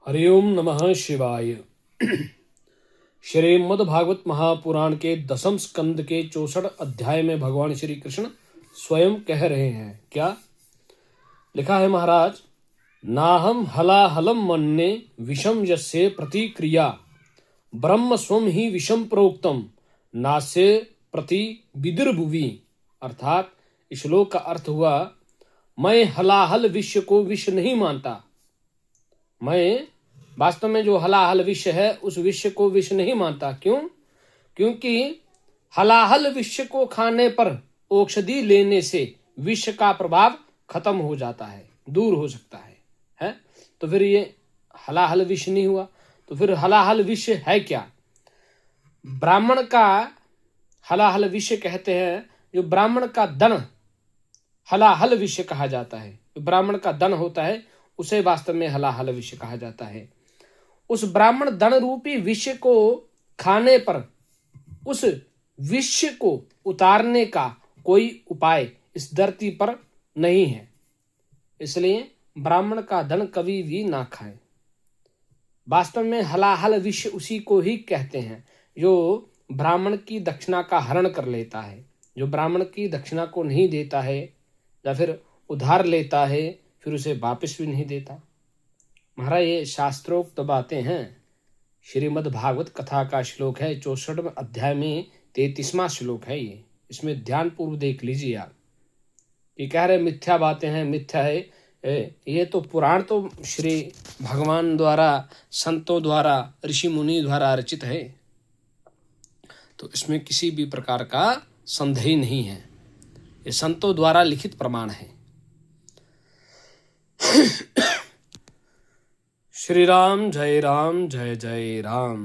हरिओम नमः शिवाय। श्रीमद्भागवत महापुराण के 10वें स्कंद के 64 अध्याय में भगवान श्री कृष्ण स्वयं कह रहे हैं। क्या लिखा है महाराज? नाहम हलाहलम मन्ने विषम यस्य प्रतिक्रिया ब्रह्म स्वम ही विषम प्रोक्तम नास्य प्रति विदुर्भुवि। अर्थात इस श्लोक का अर्थ हुआ, मैं हलाहल विश्व को विश्व नहीं मानता। मैं वास्तव में जो हलाहल विश्व है उस विश्व को विश्व नहीं मानता। क्यों? क्योंकि हलाहल विश्व को खाने पर औषधि लेने से विश्व का प्रभाव खत्म हो जाता है, दूर हो सकता है? तो फिर ये हलाहल विश्व नहीं हुआ। तो फिर हलाहल विश्व है क्या? ब्राह्मण का हलाहल विश्व कहते हैं। जो ब्राह्मण का धन हलाहल विश्व कहा जाता है। जो ब्राह्मण का धन होता है उसे वास्तव में हलाहल विश्व कहा जाता है। उस ब्राह्मण धन रूपी विश्व को खाने पर उस विश्व को उतारने का कोई उपाय इस धरती पर नहीं है। इसलिए ब्राह्मण का धन कभी भी ना खाएं। वास्तव में हलाहल विश्व उसी को ही कहते हैं जो ब्राह्मण की दक्षिणा का हरण कर लेता है, जो ब्राह्मण की दक्षिणा को नहीं देता है या फिर उधार लेता है फिर उसे वापस भी नहीं देता। महाराज ये शास्त्रोक्त बातें हैं। श्रीमद् भागवत कथा का श्लोक है 64वें अध्याय में 33वां श्लोक है ये। इसमें ध्यान पूर्व देख लीजिए आप। ये कह रहे मिथ्या बातें हैं, मिथ्या है। ये तो पुराण तो श्री भगवान द्वारा, संतों द्वारा, ऋषि मुनि द्वारा रचित है, तो इसमें किसी भी प्रकार का संदेह नहीं है। ये संतों द्वारा लिखित प्रमाण है। श्री राम जय जय राम।